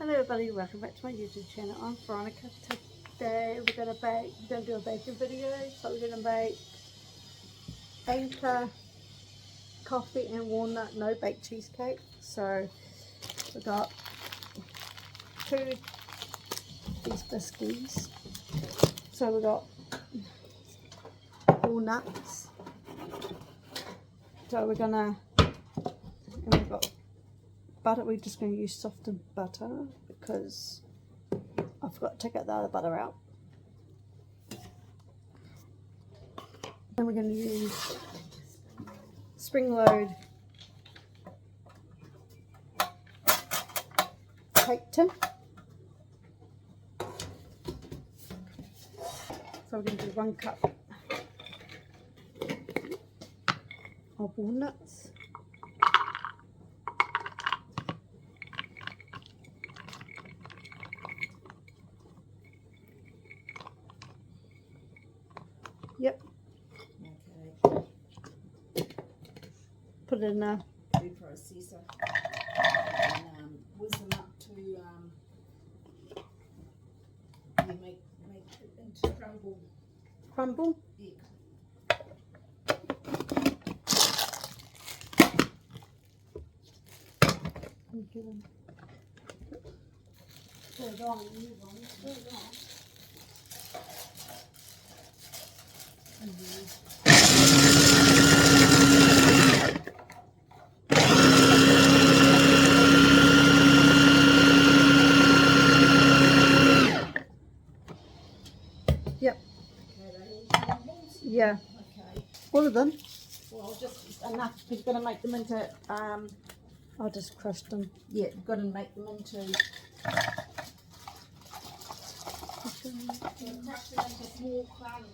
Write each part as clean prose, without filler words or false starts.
Hello everybody, welcome back to my YouTube channel. I'm Veronica. Today we're gonna do a baking video. So we're gonna make anchor coffee and walnut no bake cheesecake. So we got these biscuits. So we got walnuts. So we're gonna, and we've got butter. We're just going to use softened butter because I forgot to take the other butter out. Then we're going to use spring load cake tin. So we're going to do 1 cup of walnuts. Yep. Okay. Put it in a food processor and whiz them up to make it into crumble. Crumble. Yeah. Put it on. Put it on. Yep. Okay, yeah. okay. All of them. Well, just enough. You've got to make them into. I'll just crush them. Yeah, you've got to make them into. Crush them into small crumbs.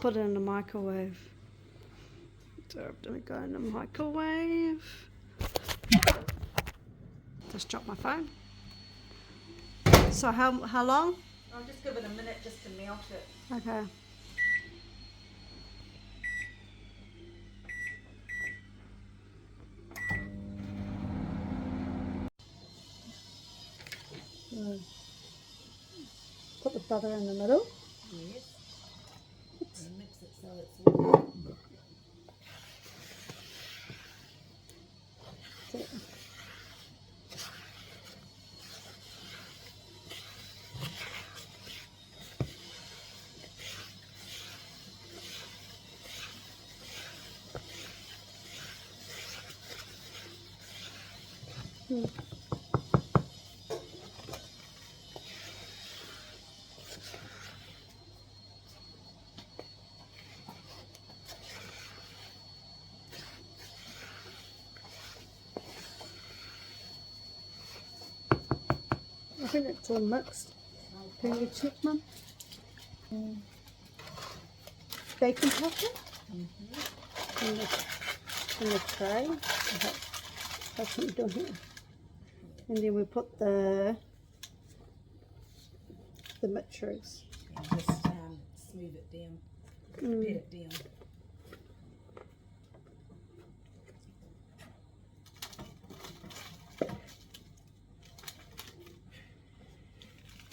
Put it in the microwave. So I'm gonna go in the microwave. Just drop my phone. So how long? I'll just give it a minute just to melt it. Okay. Put the butter in the middle. Yes. And mix it so it's all. I think it's all mixed. Can you check, Mum? Bacon powder in the tray. That's what we're doing here. And then we put the mixtures. And just smooth it down, pat it down.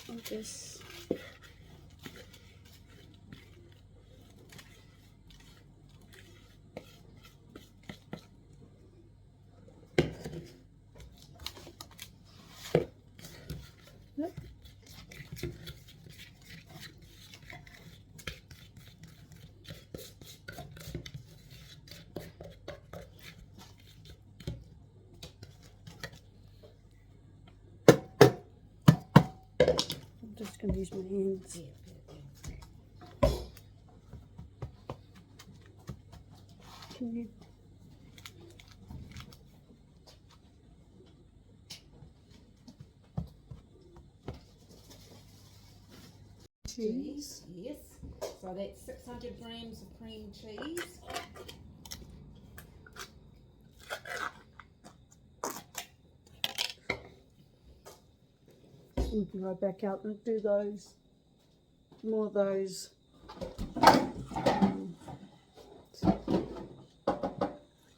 Like this. Yep. I'm just going to use my hands. Yeah, need cheese. Yes. So that's 600 grams of cream cheese. We can go back out and do those, more of those.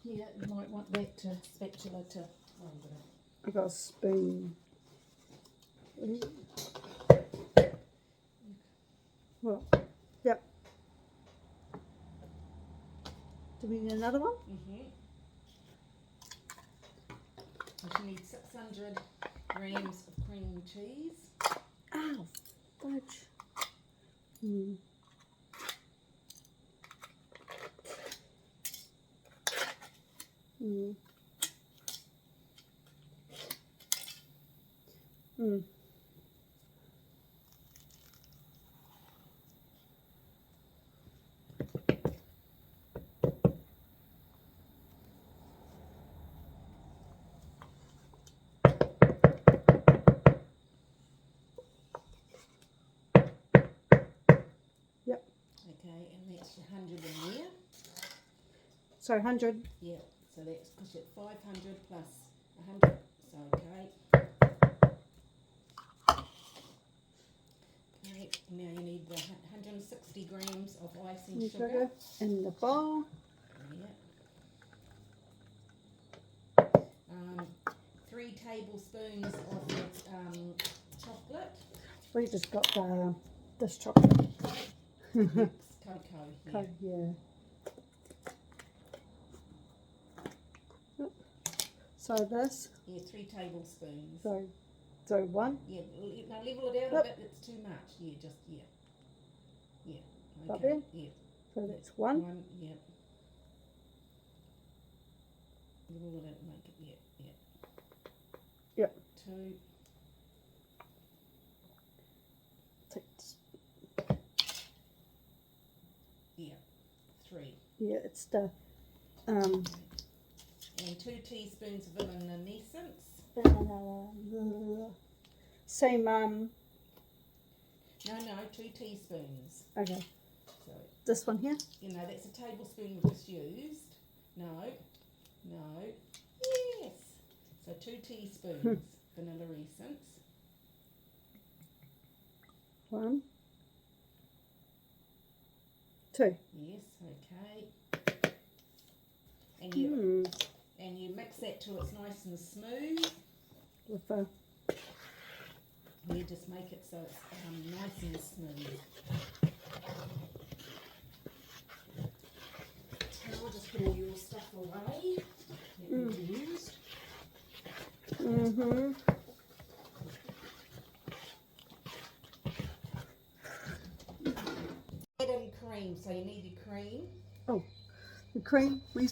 Yeah, you might want that spatula to. I got a spoon. Well, yep. Do we need another one? You need 600 grams of cream cheese. Ow, fudge. Mm. Mm. Mm. Yep. Okay, and that's your 100 in there. So 100. Yeah, so that's because you're 500 plus 100. So okay. Okay, now you need the 160 grams of icing sugar. In the bowl. Yeah. 3 tablespoons of chocolate. We just got this chocolate. It's cocoa. Yeah. Yeah. So this. Yeah, 3 tablespoons. So 1. Yeah, now level it out a bit. It's too much. Yeah, just yeah. Got Okay. there? Yeah. So that's 1. 1. Yeah. Level it out. Make it. Yeah. Yep. 2. Yeah. 3. Yeah, it's the And 2 teaspoons of vanilla essence. same No, 2 teaspoons. okay. So This one here? you know that's a tablespoon we just used. No. Yes. So 2 teaspoons vanilla essence. 1, 2. Yes. Okay. And you mix that till it's nice and smooth. With a You just make it so it's nice and smooth. So I'll just put all your stuff away that you've used. Add in cream, so you need your cream. Oh, the cream. Hang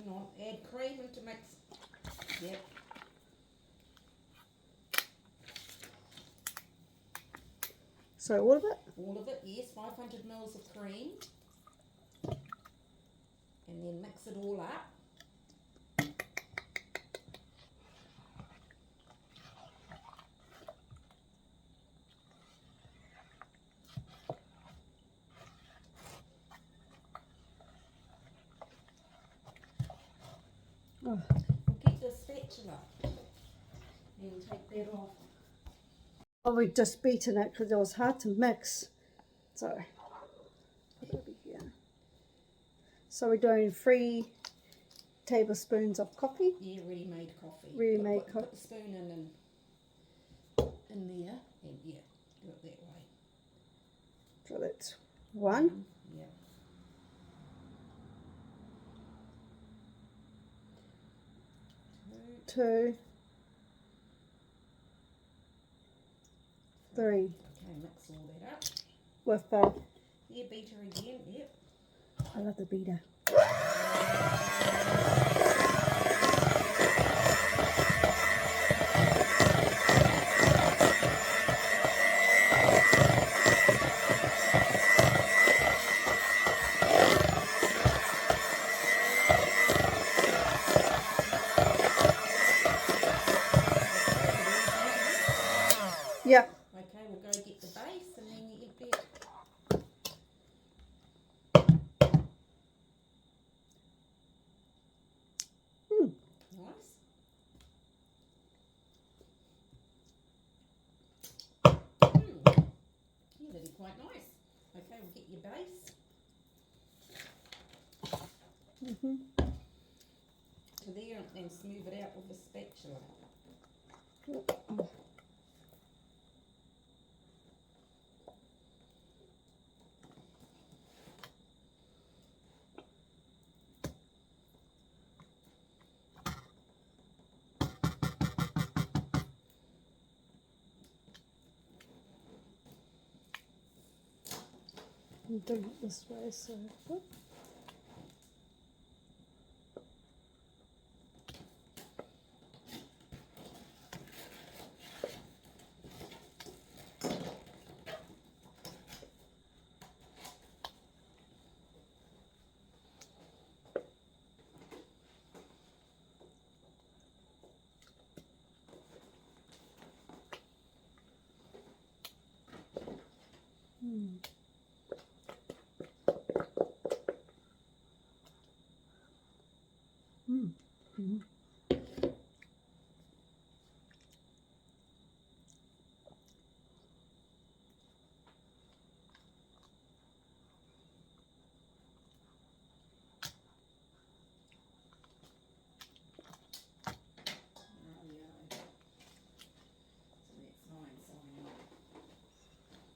on, add cream into mix. Yep. So all of it? All of it, yes, 500 mils of cream. And then mix it all up. Oh. We'll get the spatula and take that off. Oh, we just beaten it because it was hard to mix. So, put it over here. So we're doing 3 tablespoons of coffee. Yeah, ready-made coffee. Ready-made coffee. Put the spoon in there, and yeah, do it that way. So that's 1. Yeah. 2, 3. Okay, mix all that up. With Yeah, beater again, yep. I love the beater. get your base. To there and then smooth it out with a spatula. I'm doing it this way, so. Whoop.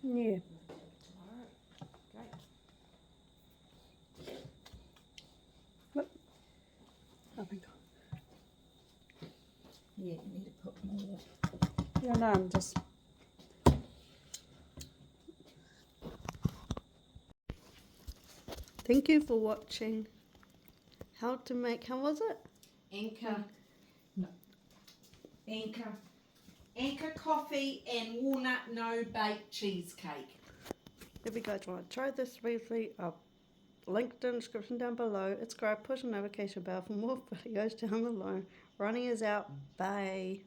Yeah. What? Oh my god. Yeah, you need to put more. Yeah, no, I'm just. Thank you for watching. How to make, how was it? Anchor coffee and walnut no bake cheesecake. If you guys want to try this briefly, I'll link the description down below. Subscribe, push the notification bell for more videos down the line. Ronnie is out. Bye.